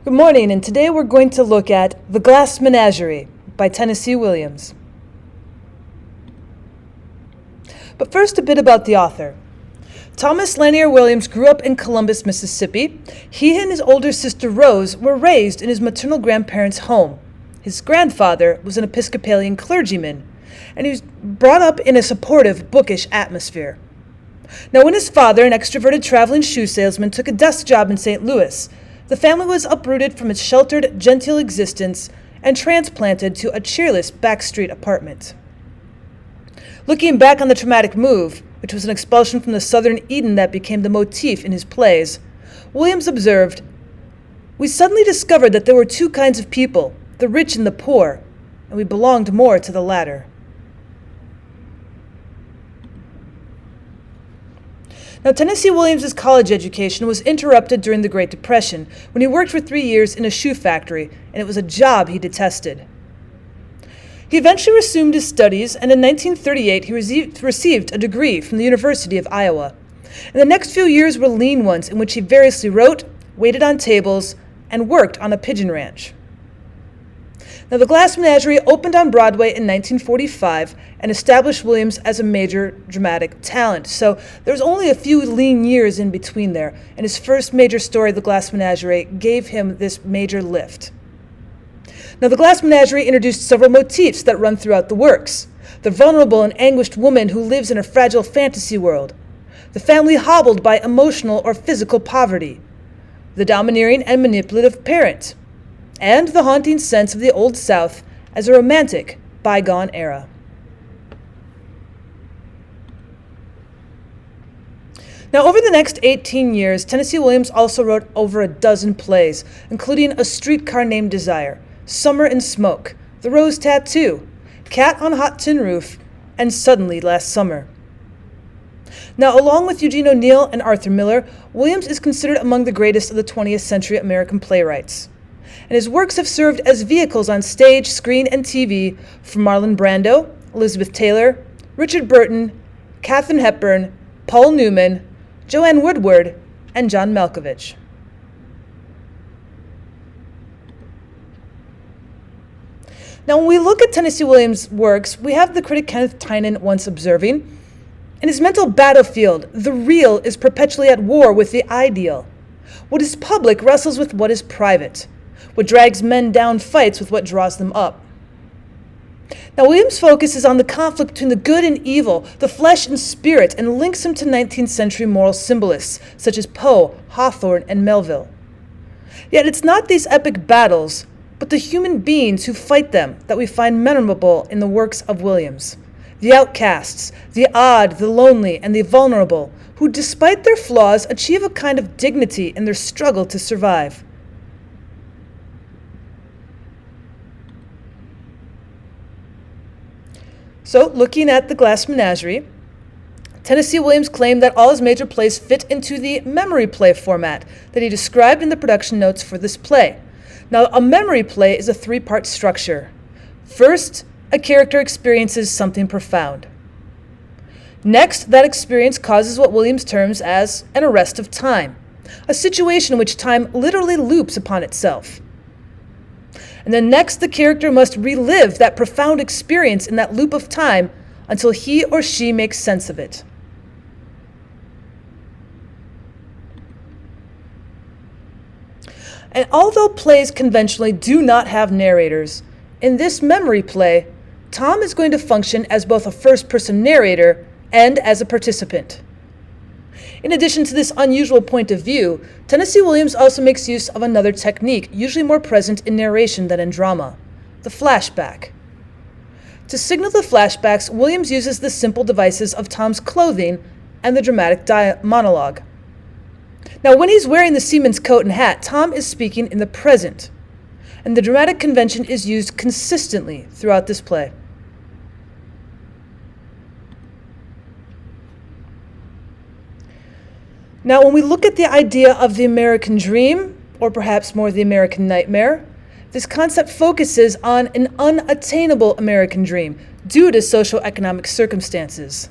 Good morning, and today we're going to look at The Glass Menagerie by Tennessee Williams. But first, a bit about the author. Thomas Lanier Williams grew up in Columbus, Mississippi. He and his older sister Rose were raised in his maternal grandparents' home. His grandfather was an Episcopalian clergyman, and he was brought up in a supportive, bookish atmosphere. Now, when his father, an extroverted traveling shoe salesman, took a desk job in St. Louis, the family was uprooted from its sheltered, genteel existence and transplanted to a cheerless backstreet apartment. Looking back on the traumatic move, which was an expulsion from the southern Eden that became the motif in his plays, Williams observed, "We suddenly discovered that there were two kinds of people, the rich and the poor, and we belonged more to the latter." Now, Tennessee Williams' college education was interrupted during the Great Depression when he worked for 3 years in a shoe factory, and it was a job he detested. He eventually resumed his studies, and in 1938 he received a degree from the University of Iowa. And the next few years were lean ones in which he variously wrote, waited on tables, and worked on a pigeon ranch. Now, The Glass Menagerie opened on Broadway in 1945 and established Williams as a major dramatic talent. So there's only a few lean years in between there, and his first major story, The Glass Menagerie, gave him this major lift. Now, The Glass Menagerie introduced several motifs that run throughout the works. The vulnerable and anguished woman who lives in a fragile fantasy world. The family hobbled by emotional or physical poverty. The domineering and manipulative parent. And the haunting sense of the Old South as a romantic, bygone era. Now, over the next 18 years, Tennessee Williams also wrote over a dozen plays, including A Streetcar Named Desire, Summer and Smoke, The Rose Tattoo, Cat on Hot Tin Roof, and Suddenly Last Summer. Now, along with Eugene O'Neill and Arthur Miller, Williams is considered among the greatest of the 20th century American playwrights. And his works have served as vehicles on stage, screen, and TV for Marlon Brando, Elizabeth Taylor, Richard Burton, Katharine Hepburn, Paul Newman, Joanne Woodward, and John Malkovich. Now, when we look at Tennessee Williams' works, we have the critic Kenneth Tynan once observing, "In his mental battlefield, the real is perpetually at war with the ideal. What is public wrestles with what is private. What drags men down fights with what draws them up." Now, Williams' focuses on the conflict between the good and evil, the flesh and spirit, and links him to 19th century moral symbolists such as Poe, Hawthorne, and Melville. Yet it's not these epic battles, but the human beings who fight them that we find memorable in the works of Williams. The outcasts, the odd, the lonely, and the vulnerable, who despite their flaws achieve a kind of dignity in their struggle to survive. So, looking at The Glass Menagerie, Tennessee Williams claimed that all his major plays fit into the memory play format that he described in the production notes for this play. Now, a memory play is a three-part structure. First, a character experiences something profound. Next, that experience causes what Williams terms as an arrest of time, a situation in which time literally loops upon itself. And then next, the character must relive that profound experience in that loop of time until he or she makes sense of it. And although plays conventionally do not have narrators, in this memory play, Tom is going to function as both a first-person narrator and as a participant. In addition to this unusual point of view, Tennessee Williams also makes use of another technique, usually more present in narration than in drama, the flashback. To signal the flashbacks, Williams uses the simple devices of Tom's clothing and the dramatic monologue. Now, when he's wearing the seaman's coat and hat, Tom is speaking in the present, and the dramatic convention is used consistently throughout this play. Now, when we look at the idea of the American dream, or perhaps more the American nightmare, this concept focuses on an unattainable American dream due to socioeconomic circumstances.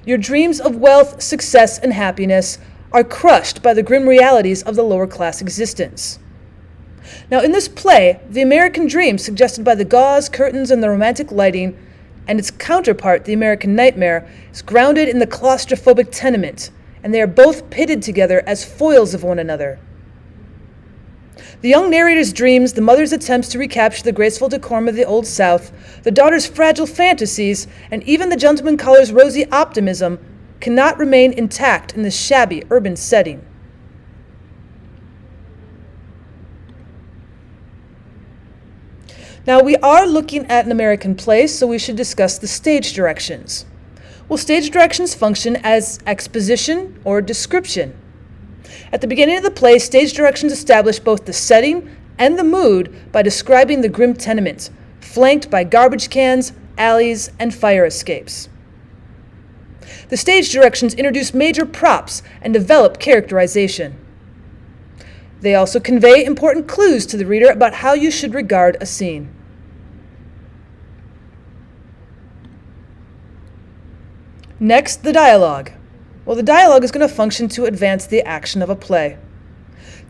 Your dreams of wealth, success, and happiness are crushed by the grim realities of the lower class existence. Now, in this play, the American dream, suggested by the gauze, curtains, and the romantic lighting, and its counterpart, the American nightmare, is grounded in the claustrophobic tenement, and they are both pitted together as foils of one another. The young narrator's dreams, the mother's attempts to recapture the graceful decorum of the Old South, the daughter's fragile fantasies, and even the gentleman caller's rosy optimism cannot remain intact in this shabby urban setting. Now, we are looking at an American play, so we should discuss the stage directions. Well, stage directions function as exposition or description. At the beginning of the play, stage directions establish both the setting and the mood by describing the grim tenement, flanked by garbage cans, alleys, and fire escapes. The stage directions introduce major props and develop characterization. They also convey important clues to the reader about how you should regard a scene. Next, the dialogue. Well, the dialogue is going to function to advance the action of a play.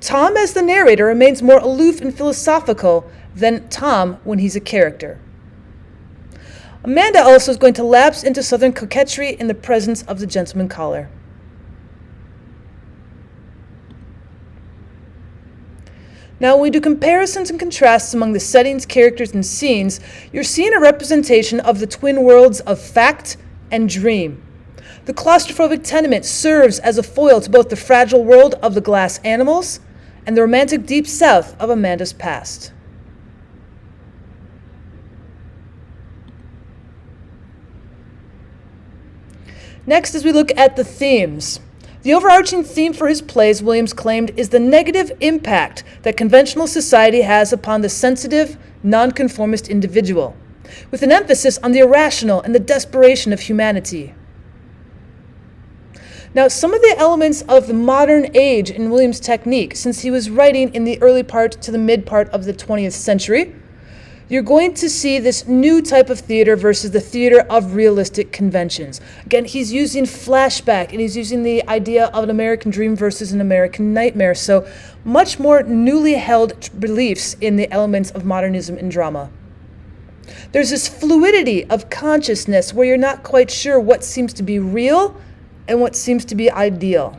Tom, as the narrator, remains more aloof and philosophical than Tom when he's a character. Amanda also is going to lapse into Southern coquetry in the presence of the gentleman caller. Now, when we do comparisons and contrasts among the settings, characters, and scenes, you're seeing a representation of the twin worlds of fact and dream. The claustrophobic tenement serves as a foil to both the fragile world of the glass animals and the romantic deep south of Amanda's past. Next, as we look at the themes. The overarching theme for his plays, Williams claimed, is the negative impact that conventional society has upon the sensitive, nonconformist individual, with an emphasis on the irrational and the desperation of humanity. Now, some of the elements of the modern age in Williams' technique, since he was writing in the early part to the mid part of the 20th century, you're going to see this new type of theater versus the theater of realistic conventions. Again, he's using flashback, and he's using the idea of an American dream versus an American nightmare. So much more newly held beliefs in the elements of modernism in drama. There's this fluidity of consciousness where you're not quite sure what seems to be real and what seems to be ideal.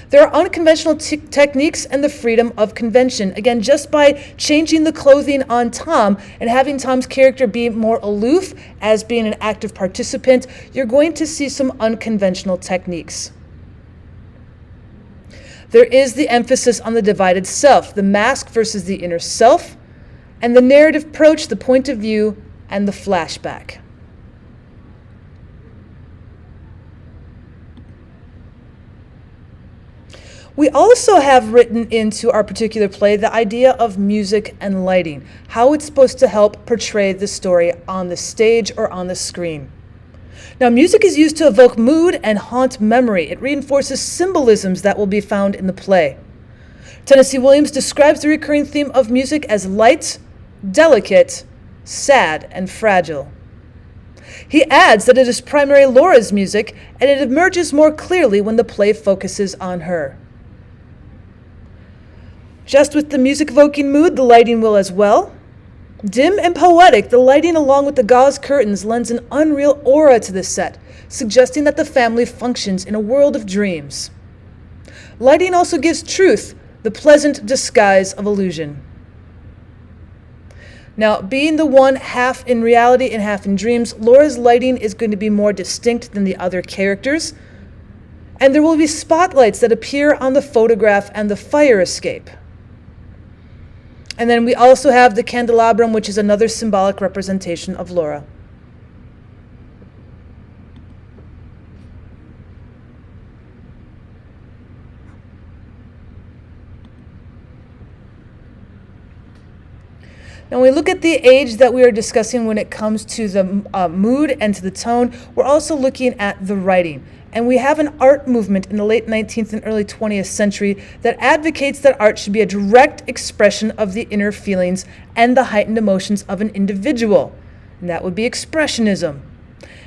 There are unconventional techniques and the freedom of convention. Again, just by changing the clothing on Tom and having Tom's character be more aloof as being an active participant, you're going to see some unconventional techniques. There is the emphasis on the divided self, the mask versus the inner self, and the narrative approach, the point of view, and the flashback. We also have written into our particular play the idea of music and lighting, how it's supposed to help portray the story on the stage or on the screen. Now, music is used to evoke mood and haunt memory. It reinforces symbolisms that will be found in the play. Tennessee Williams describes the recurring theme of music as light, delicate, sad, and fragile. He adds that it is primarily Laura's music, and it emerges more clearly when the play focuses on her. Just with the music-evoking mood, the lighting will as well. Dim and poetic, the lighting along with the gauze curtains lends an unreal aura to the set, suggesting that the family functions in a world of dreams. Lighting also gives truth, the pleasant disguise of illusion. Now, being the one half in reality and half in dreams, Laura's lighting is going to be more distinct than the other characters, and there will be spotlights that appear on the photograph and the fire escape. And then we also have the candelabrum, which is another symbolic representation of Laura. Now, when we look at the age that we are discussing when it comes to the mood and to the tone, we're also looking at the writing. And we have an art movement in the late 19th and early 20th century that advocates that art should be a direct expression of the inner feelings and the heightened emotions of an individual. And that would be Expressionism.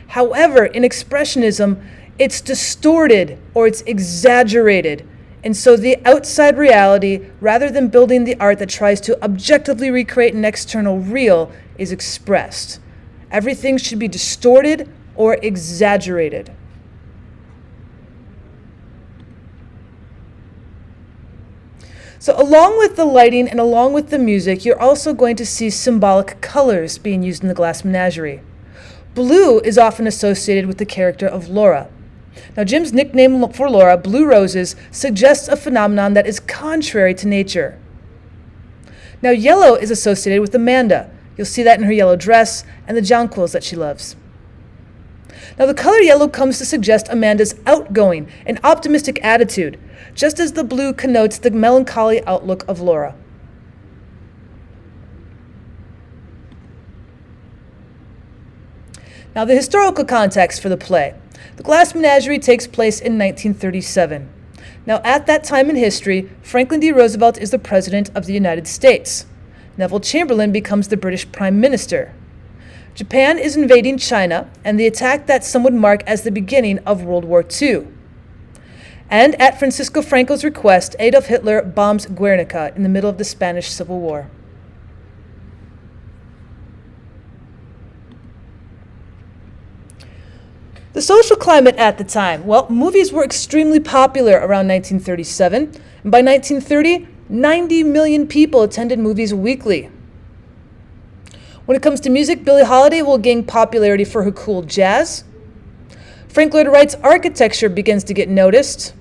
However, in Expressionism, it's distorted or it's exaggerated. And so the outside reality, rather than building the art that tries to objectively recreate an external real, is expressed. Everything should be distorted or exaggerated. So along with the lighting and along with the music, you're also going to see symbolic colors being used in the glass menagerie. Blue is often associated with the character of Laura. Now, Jim's nickname for Laura, Blue Roses, suggests a phenomenon that is contrary to nature. Now, yellow is associated with Amanda. You'll see that in her yellow dress and the jonquils that she loves. Now, the color yellow comes to suggest Amanda's outgoing and optimistic attitude, just as the blue connotes the melancholy outlook of Laura. Now, the historical context for the play. The Glass Menagerie takes place in 1937. Now, at that time in history, Franklin D. Roosevelt is the President of the United States. Neville Chamberlain becomes the British Prime Minister. Japan is invading China, and the attack that some would mark as the beginning of World War II. And at Francisco Franco's request, Adolf Hitler bombs Guernica in the middle of the Spanish Civil War. The social climate at the time. Well, movies were extremely popular around 1937, and by 1930, 90 million people attended movies weekly. When it comes to music, Billie Holiday will gain popularity for her cool jazz. Frank Lloyd Wright's architecture begins to get noticed.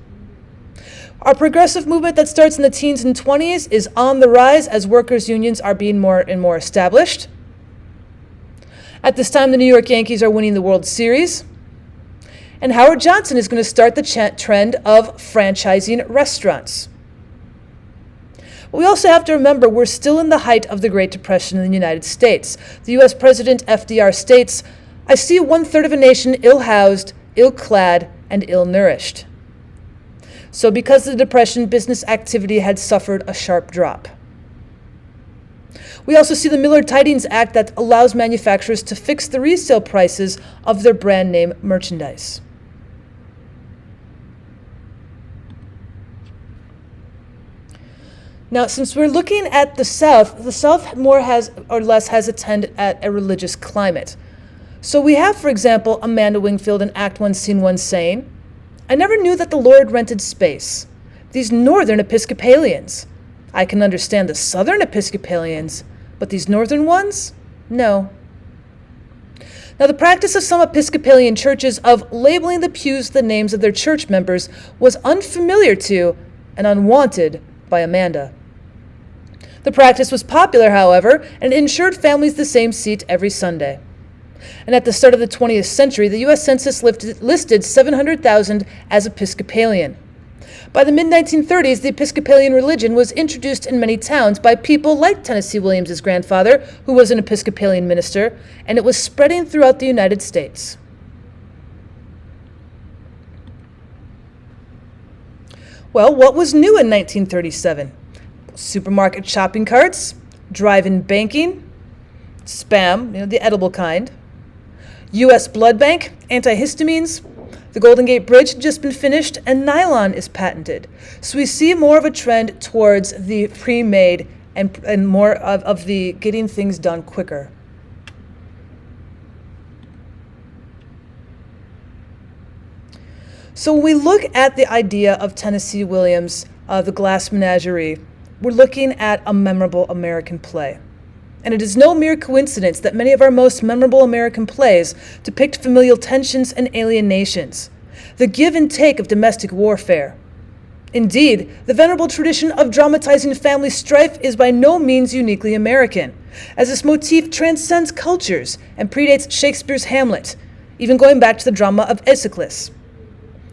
Our progressive movement that starts in the teens and 20s is on the rise as workers' unions are being more and more established. At this time, the New York Yankees are winning the World Series. And Howard Johnson is going to start the trend of franchising restaurants. We also have to remember we're still in the height of the Great Depression in the United States. The U.S. President FDR states, "I see 1/3 of a nation ill-housed, ill-clad, and ill-nourished." So because of the Depression, business activity had suffered a sharp drop. We also see the Miller-Tidings Act that allows manufacturers to fix the resale prices of their brand name merchandise. Now, since we're looking at the South more or less has a tend at a religious climate. So we have, for example, Amanda Wingfield in Act 1, Scene 1 saying, "I never knew that the Lord rented space. These northern Episcopalians. I can understand the southern Episcopalians, but these northern ones? No." Now, the practice of some Episcopalian churches of labeling the pews the names of their church members was unfamiliar to and unwanted by Amanda. The practice was popular, however, and it ensured families the same seat every Sunday. And at the start of the 20th century, the U.S. Census listed 700,000 as Episcopalian. By the mid-1930s, the Episcopalian religion was introduced in many towns by people like Tennessee Williams' grandfather, who was an Episcopalian minister, and it was spreading throughout the United States. Well, what was new in 1937? Supermarket shopping carts, drive-in banking, spam, the edible kind, U.S. blood bank, antihistamines, the Golden Gate Bridge had just been finished, and nylon is patented. So we see more of a trend towards the pre-made and more of the getting things done quicker. So when we look at the idea of Tennessee Williams, the Glass Menagerie, we're looking at a memorable American play. And it is no mere coincidence that many of our most memorable American plays depict familial tensions and alienations, the give and take of domestic warfare. Indeed, the venerable tradition of dramatizing family strife is by no means uniquely American, as this motif transcends cultures and predates Shakespeare's Hamlet, even going back to the drama of Aeschylus.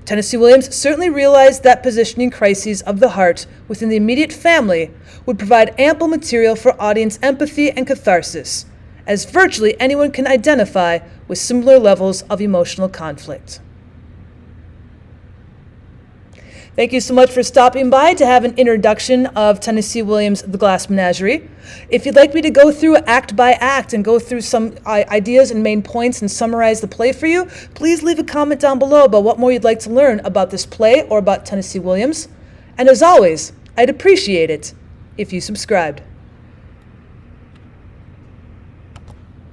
Tennessee Williams certainly realized that positioning crises of the heart within the immediate family would provide ample material for audience empathy and catharsis, as virtually anyone can identify with similar levels of emotional conflict. Thank you so much for stopping by to have an introduction of Tennessee Williams' The Glass Menagerie. If you'd like me to go through act by act and go through some ideas and main points and summarize the play for you, please leave a comment down below about what more you'd like to learn about this play or about Tennessee Williams. And as always, I'd appreciate it if you subscribed.